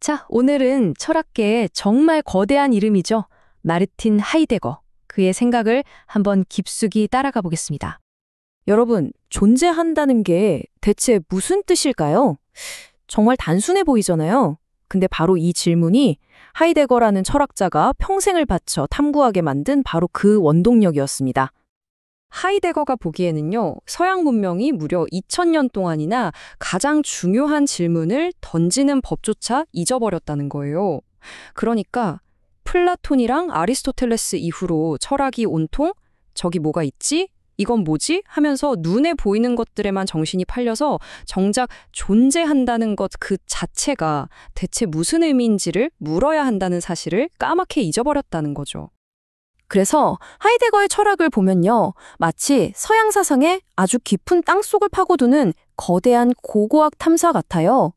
자, 오늘은 철학계의 정말 거대한 이름이죠. 마르틴 하이데거. 그의 생각을 한번 깊숙이 따라가 보겠습니다. 여러분, 존재한다는 게 대체 무슨 뜻일까요? 정말 단순해 보이잖아요. 근데 바로 이 질문이 하이데거라는 철학자가 평생을 바쳐 탐구하게 만든 바로 그 원동력이었습니다. 하이데거가 보기에는요, 서양 문명이 무려 2000년 동안이나 가장 중요한 질문을 던지는 법조차 잊어버렸다는 거예요. 그러니까 플라톤이랑 아리스토텔레스 이후로 철학이 온통 저기 뭐가 있지? 이건 뭐지? 하면서 눈에 보이는 것들에만 정신이 팔려서 정작 존재한다는 것 그 자체가 대체 무슨 의미인지를 물어야 한다는 사실을 까맣게 잊어버렸다는 거죠. 그래서 하이데거의 철학을 보면요, 마치 서양 사상의 아주 깊은 땅속을 파고드는 거대한 고고학 탐사 같아요.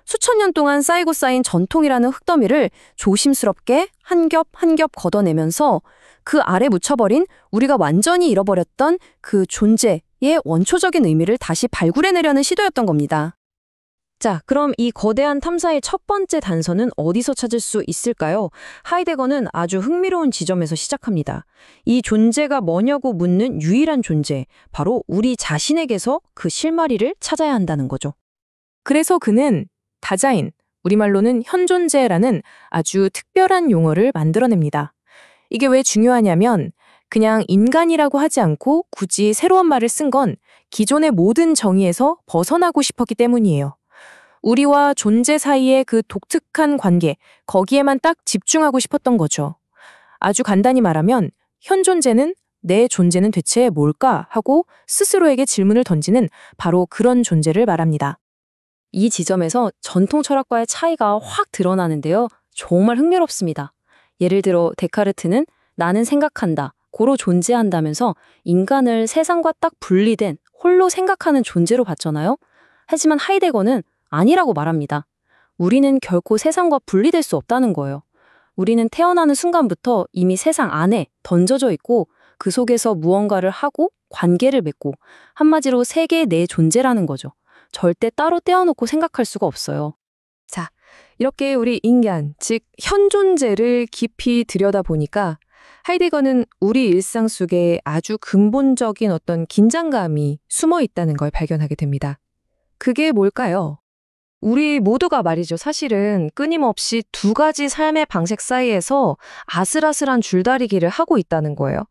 수천 년 동안 쌓이고 쌓인 전통이라는 흙더미를 조심스럽게 한 겹 한 겹 걷어내면서 그 아래 묻혀버린 우리가 완전히 잃어버렸던 그 존재의 원초적인 의미를 다시 발굴해내려는 시도였던 겁니다. 자, 그럼 이 거대한 탐사의 첫 번째 단서는 어디서 찾을 수 있을까요? 하이데거는 아주 흥미로운 지점에서 시작합니다. 이 존재가 뭐냐고 묻는 유일한 존재, 바로 우리 자신에게서 그 실마리를 찾아야 한다는 거죠. 그래서 그는 다자인, 우리말로는 현존재라는 아주 특별한 용어를 만들어냅니다. 이게 왜 중요하냐면 그냥 인간이라고 하지 않고 굳이 새로운 말을 쓴 건 기존의 모든 정의에서 벗어나고 싶었기 때문이에요. 우리와 존재 사이의 그 독특한 관계, 거기에만 딱 집중하고 싶었던 거죠. 아주 간단히 말하면 현존재는 내 존재는 대체 뭘까 하고 스스로에게 질문을 던지는 바로 그런 존재를 말합니다. 이 지점에서 전통 철학과의 차이가 확 드러나는데요. 정말 흥미롭습니다. 예를 들어 데카르트는 나는 생각한다, 고로 존재한다면서 인간을 세상과 딱 분리된 홀로 생각하는 존재로 봤잖아요. 하지만 하이데거는 아니라고 말합니다. 우리는 결코 세상과 분리될 수 없다는 거예요. 우리는 태어나는 순간부터 이미 세상 안에 던져져 있고 그 속에서 무언가를 하고 관계를 맺고 한마디로 세계의 내 존재라는 거죠. 절대 따로 떼어놓고 생각할 수가 없어요. 자, 이렇게 우리 인간, 즉 현존재를 깊이 들여다보니까 하이데거는 우리 일상 속에 아주 근본적인 어떤 긴장감이 숨어 있다는 걸 발견하게 됩니다. 그게 뭘까요? 우리 모두가 말이죠. 사실은 끊임없이 두 가지 삶의 방식 사이에서 아슬아슬한 줄다리기를 하고 있다는 거예요.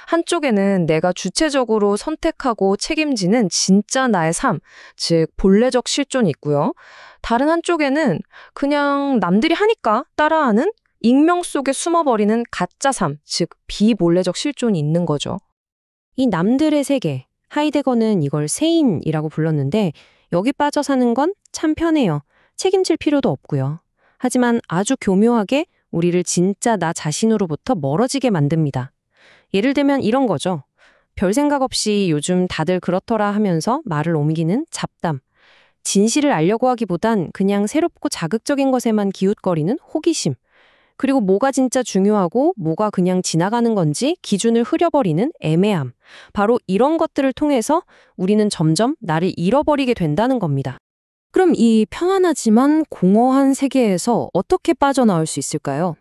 한쪽에는 내가 주체적으로 선택하고 책임지는 진짜 나의 삶, 즉 본래적 실존이 있고요. 다른 한쪽에는 그냥 남들이 하니까 따라하는 익명 속에 숨어버리는 가짜 삶, 즉 비본래적 실존이 있는 거죠. 이 남들의 세계, 하이데거는 이걸 세인이라고 불렀는데 여기 빠져 사는 건 참 편해요. 책임질 필요도 없고요. 하지만 아주 교묘하게 우리를 진짜 나 자신으로부터 멀어지게 만듭니다. 예를 들면 이런 거죠. 별 생각 없이 요즘 다들 그렇더라 하면서 말을 옮기는 잡담. 진실을 알려고 하기보단 그냥 새롭고 자극적인 것에만 기웃거리는 호기심. 그리고 뭐가 진짜 중요하고 뭐가 그냥 지나가는 건지 기준을 흐려버리는 애매함. 바로 이런 것들을 통해서 우리는 점점 나를 잃어버리게 된다는 겁니다. 그럼 이 평안하지만 공허한 세계에서 어떻게 빠져나올 수 있을까요?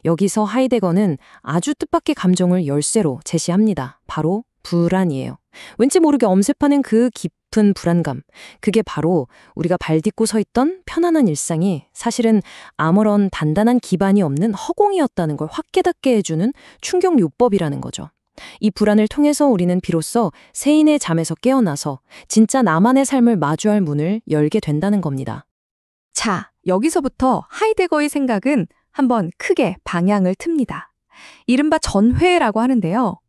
여기서 하이데거는 아주 뜻밖의 감정을 열쇠로 제시합니다. 바로 불안이에요. 왠지 모르게 엄습하는 그 깊은 불안감. 그게 바로 우리가 발 딛고 서 있던 편안한 일상이 사실은 아무런 단단한 기반이 없는 허공이었다는 걸 확 깨닫게 해주는 충격 요법이라는 거죠. 이 불안을 통해서 우리는 비로소 세인의 잠에서 깨어나서 진짜 나만의 삶을 마주할 문을 열게 된다는 겁니다. 자, 여기서부터 하이데거의 생각은 한번 크게 방향을 틉니다. 이른바 전회라고 하는데요.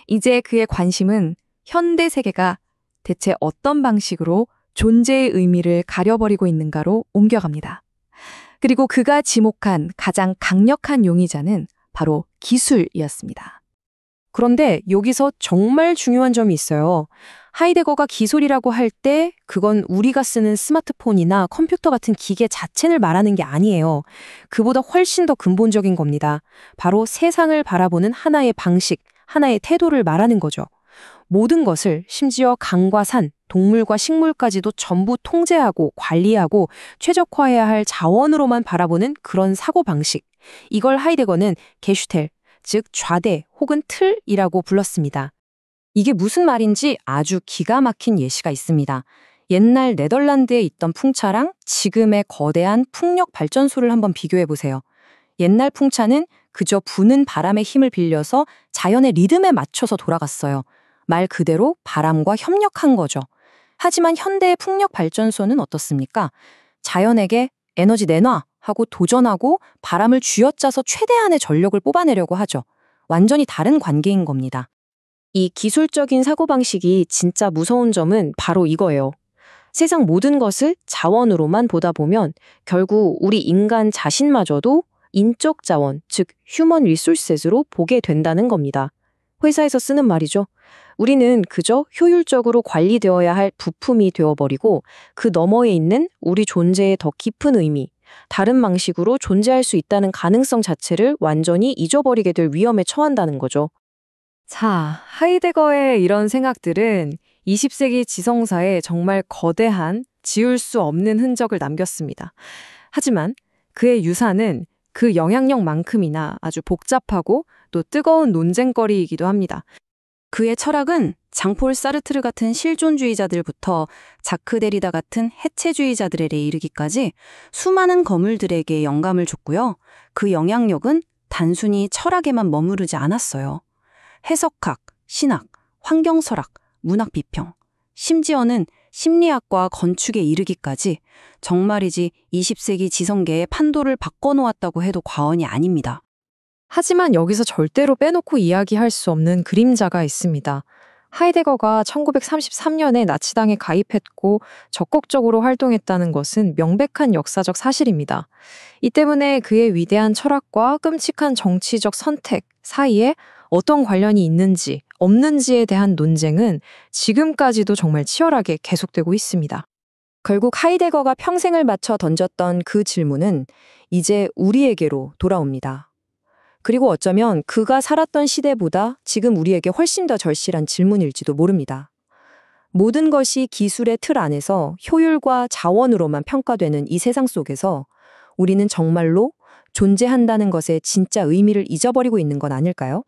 이제 그의 관심은 현대 세계가 대체 어떤 방식으로 존재의 의미를 가려버리고 있는가로 옮겨갑니다. 그리고 그가 지목한 가장 강력한 용의자는 바로 기술이었습니다. 그런데 여기서 정말 중요한 점이 있어요. 하이데거가 기술이라고 할 때 그건 우리가 쓰는 스마트폰이나 컴퓨터 같은 기계 자체를 말하는 게 아니에요. 그보다 훨씬 더 근본적인 겁니다. 바로 세상을 바라보는 하나의 방식, 하나의 태도를 말하는 거죠. 모든 것을, 심지어 강과 산, 동물과 식물까지도 전부 통제하고 관리하고 최적화해야 할 자원으로만 바라보는 그런 사고방식. 이걸 하이데거는 게슈텔, 즉 좌대 혹은 틀이라고 불렀습니다. 이게 무슨 말인지 아주 기가 막힌 예시가 있습니다. 옛날 네덜란드에 있던 풍차랑 지금의 거대한 풍력 발전소를 한번 비교해 보세요. 옛날 풍차는 그저 부는 바람의 힘을 빌려서 자연의 리듬에 맞춰서 돌아갔어요. 말 그대로 바람과 협력한 거죠. 하지만 현대의 풍력 발전소는 어떻습니까? 자연에게 에너지 내놔 하고 도전하고 바람을 쥐어짜서 최대한의 전력을 뽑아내려고 하죠. 완전히 다른 관계인 겁니다. 이 기술적인 사고방식이 진짜 무서운 점은 바로 이거예요. 세상 모든 것을 자원으로만 보다 보면 결국 우리 인간 자신마저도 인적 자원, 즉 휴먼 리소스로 보게 된다는 겁니다. 회사에서 쓰는 말이죠. 우리는 그저 효율적으로 관리되어야 할 부품이 되어버리고 그 너머에 있는 우리 존재의 더 깊은 의미, 다른 방식으로 존재할 수 있다는 가능성 자체를 완전히 잊어버리게 될 위험에 처한다는 거죠. 자, 하이데거의 이런 생각들은 20세기 지성사에 정말 거대한 지울 수 없는 흔적을 남겼습니다. 하지만 그의 유산은 그 영향력만큼이나 아주 복잡하고 또 뜨거운 논쟁거리이기도 합니다. 그의 철학은 장폴 사르트르 같은 실존주의자들부터 자크 데리다 같은 해체주의자들에 이르기까지 수많은 거물들에게 영감을 줬고요. 그 영향력은 단순히 철학에만 머무르지 않았어요. 해석학, 신학, 환경설학, 문학 비평, 심지어는 심리학과 건축에 이르기까지 정말이지 20세기 지성계의 판도를 바꿔놓았다고 해도 과언이 아닙니다. 하지만 여기서 절대로 빼놓고 이야기할 수 없는 그림자가 있습니다. 하이데거가 1933년에 나치당에 가입했고 적극적으로 활동했다는 것은 명백한 역사적 사실입니다. 이 때문에 그의 위대한 철학과 끔찍한 정치적 선택 사이에 어떤 관련이 있는지 없는지에 대한 논쟁은 지금까지도 정말 치열하게 계속되고 있습니다. 결국 하이데거가 평생을 바쳐 던졌던 그 질문은 이제 우리에게로 돌아옵니다. 그리고 어쩌면 그가 살았던 시대보다 지금 우리에게 훨씬 더 절실한 질문일지도 모릅니다. 모든 것이 기술의 틀 안에서 효율과 자원으로만 평가되는 이 세상 속에서 우리는 정말로 존재한다는 것의 진짜 의미를 잊어버리고 있는 건 아닐까요?